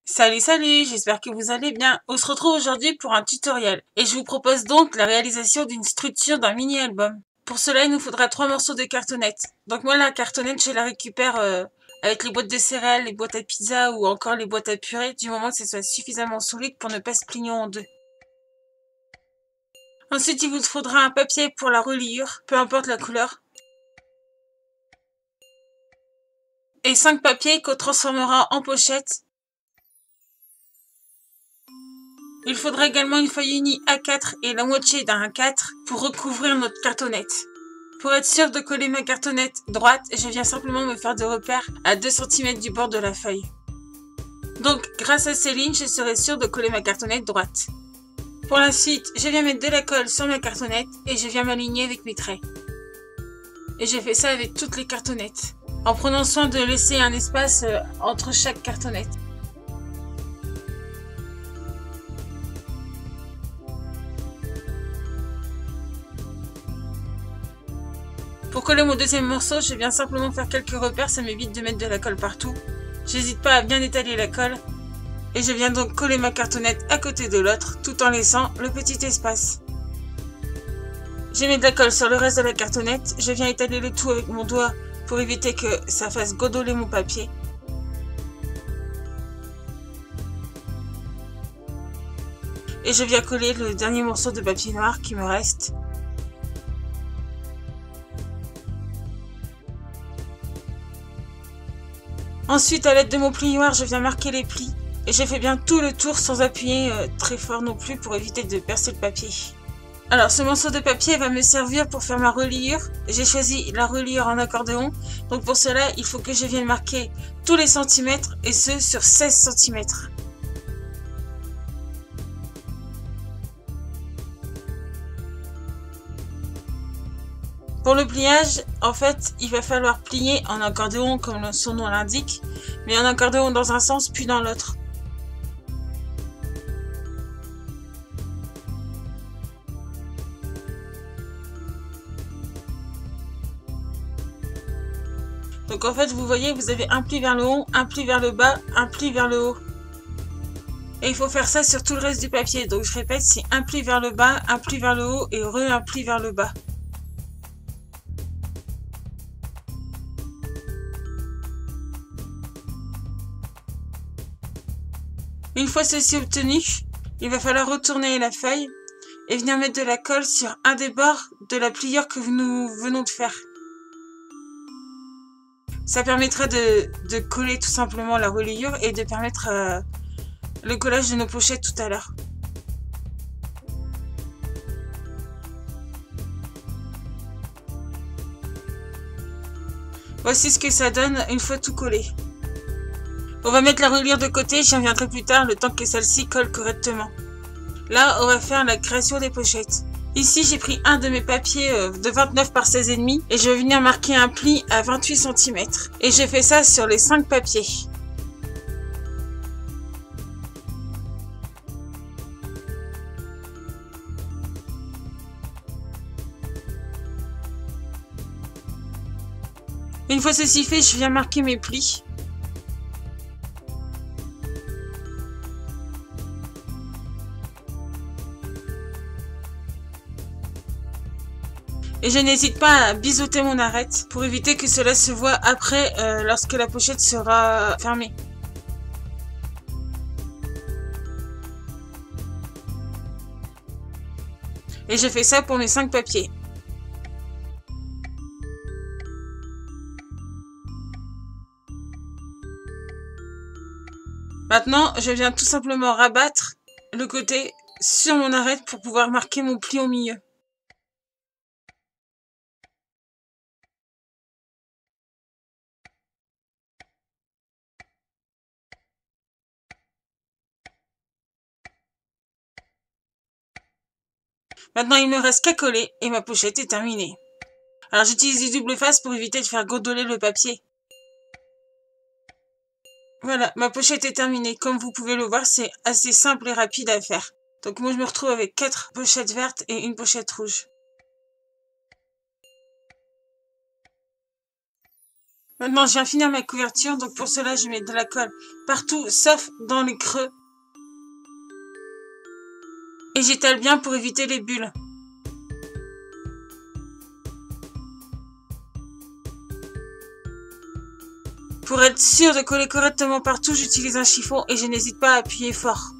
Salut, salut, j'espère que vous allez bien. On se retrouve aujourd'hui pour un tutoriel et je vous propose donc la réalisation d'une structure d'un mini-album. Pour cela, il nous faudra 3 morceaux de cartonnette. Donc moi, la cartonnette, je la récupère avec les boîtes de céréales, les boîtes à pizza ou encore les boîtes à purée, du moment que ce soit suffisamment solide pour ne pas se plier en deux. Ensuite, il vous faudra un papier pour la reliure, peu importe la couleur. Et 5 papiers qu'on transformera en pochette. Il faudra également une feuille unie A4 et la moitié d'un A4 pour recouvrir notre cartonnette. Pour être sûr de coller ma cartonnette droite, je viens simplement me faire de repères à 2 cm du bord de la feuille. Donc, grâce à ces lignes, je serai sûr de coller ma cartonnette droite. Pour la suite, je viens mettre de la colle sur ma cartonnette et je viens m'aligner avec mes traits. Et j'ai fait ça avec toutes les cartonnettes, en prenant soin de laisser un espace entre chaque cartonnette. Pour coller mon deuxième morceau, je viens simplement faire quelques repères, ça m'évite de mettre de la colle partout. J'hésite pas à bien étaler la colle. Et je viens donc coller ma cartonnette à côté de l'autre, tout en laissant le petit espace. J'ai mis de la colle sur le reste de la cartonnette, je viens étaler le tout avec mon doigt pour éviter que ça fasse gondoler mon papier. Et je viens coller le dernier morceau de papier noir qui me reste. Ensuite, à l'aide de mon plioir, je viens marquer les plis. Et j'ai fait bien tout le tour sans appuyer très fort non plus pour éviter de percer le papier. Alors, ce morceau de papier va me servir pour faire ma reliure. J'ai choisi la reliure en accordéon. Donc pour cela, il faut que je vienne marquer tous les centimètres et ce sur 16 cm. Pour le pliage, en fait, il va falloir plier en accordéon comme son nom l'indique, mais en accordéon dans un sens puis dans l'autre. Donc en fait, vous voyez, vous avez un pli vers le haut, un pli vers le bas, un pli vers le haut. Et il faut faire ça sur tout le reste du papier. Donc je répète, c'est un pli vers le bas, un pli vers le haut et un pli vers le bas. Une fois ceci obtenu, il va falloir retourner la feuille et venir mettre de la colle sur un des bords de la pliure que nous venons de faire. Ça permettra de coller tout simplement la reliure et de permettre le collage de nos pochettes tout à l'heure. Voici ce que ça donne une fois tout collé. On va mettre la reliure de côté, j'y reviendrai plus tard le temps que celle-ci colle correctement. Là, on va faire la création des pochettes. Ici, j'ai pris un de mes papiers de 29 par 16,5 et je vais venir marquer un pli à 28 cm. Et j'ai fait ça sur les 5 papiers. Une fois ceci fait, je viens marquer mes plis. Et je n'hésite pas à biseauter mon arête pour éviter que cela se voit après lorsque la pochette sera fermée. Et j'ai fait ça pour mes 5 papiers. Maintenant, je viens tout simplement rabattre le côté sur mon arête pour pouvoir marquer mon pli au milieu. Maintenant, il me reste qu'à coller et ma pochette est terminée. Alors j'utilise du double face pour éviter de faire gondoler le papier. Voilà, ma pochette est terminée. Comme vous pouvez le voir, c'est assez simple et rapide à faire. Donc moi je me retrouve avec 4 pochettes vertes et une pochette rouge. Maintenant, je viens finir ma couverture, donc pour cela, je mets de la colle partout, sauf dans les creux. Et j'étale bien pour éviter les bulles. Pour être sûr de coller correctement partout, j'utilise un chiffon et je n'hésite pas à appuyer fort.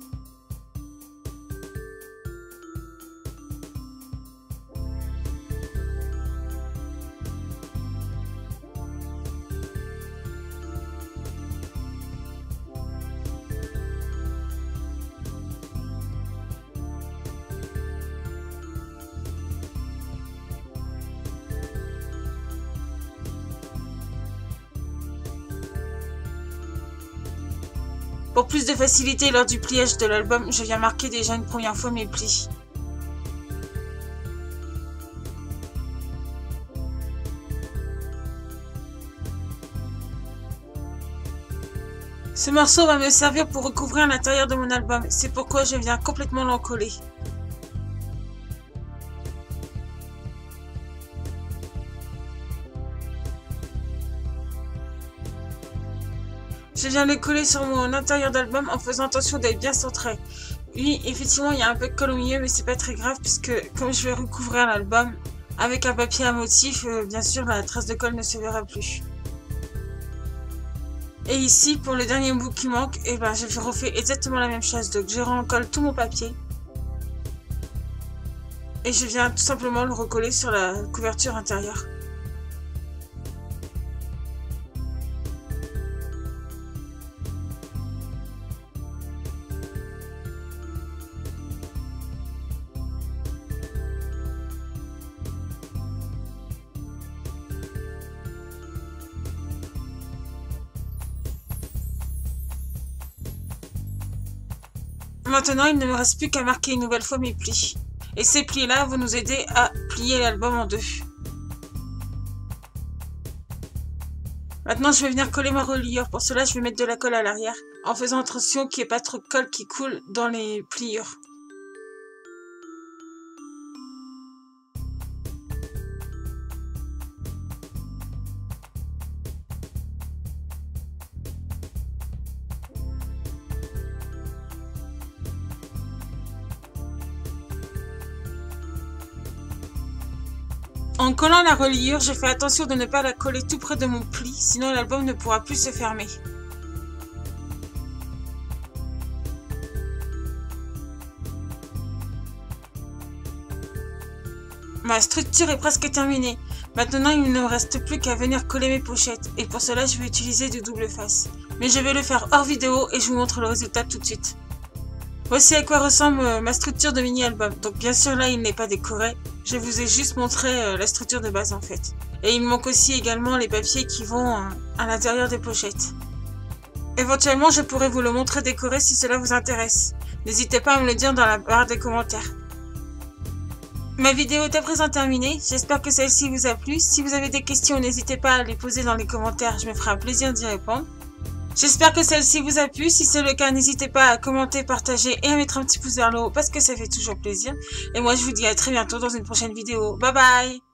Pour plus de facilité lors du pliage de l'album, je viens marquer déjà une première fois mes plis. Ce morceau va me servir pour recouvrir l'intérieur de mon album, c'est pourquoi je viens complètement l'encoller. Je viens le coller sur mon intérieur d'album en faisant attention d'être bien centré. Oui, effectivement, il y a un peu de colle au milieu, mais c'est pas très grave puisque comme je vais recouvrir l'album avec un papier à motif, bien sûr, la trace de colle ne se verra plus. Et ici, pour le dernier bout qui manque, eh ben, je refais exactement la même chose. Donc, je recolle tout mon papier. Et je viens tout simplement le recoller sur la couverture intérieure. Maintenant, il ne me reste plus qu'à marquer une nouvelle fois mes plis. Et ces plis-là vont nous aider à plier l'album en deux. Maintenant, je vais venir coller ma reliure. Pour cela, je vais mettre de la colle à l'arrière, en faisant attention qu'il n'y ait pas trop de colle qui coule dans les pliures. En collant la reliure, je fais attention de ne pas la coller tout près de mon pli, sinon l'album ne pourra plus se fermer. Ma structure est presque terminée. Maintenant, il ne me reste plus qu'à venir coller mes pochettes, et pour cela, je vais utiliser du double face. Mais je vais le faire hors vidéo et je vous montre le résultat tout de suite. Voici à quoi ressemble ma structure de mini-album. Donc bien sûr là il n'est pas décoré, je vous ai juste montré la structure de base en fait. Et il me manque aussi également les papiers qui vont à l'intérieur des pochettes. Éventuellement je pourrais vous le montrer décoré si cela vous intéresse. N'hésitez pas à me le dire dans la barre des commentaires. Ma vidéo est à présent terminée, j'espère que celle-ci vous a plu. Si vous avez des questions, n'hésitez pas à les poser dans les commentaires, je me ferai un plaisir d'y répondre. J'espère que celle-ci vous a plu. Si c'est le cas, n'hésitez pas à commenter, partager et à mettre un petit pouce vers le haut parce que ça fait toujours plaisir. Et moi, je vous dis à très bientôt dans une prochaine vidéo. Bye bye!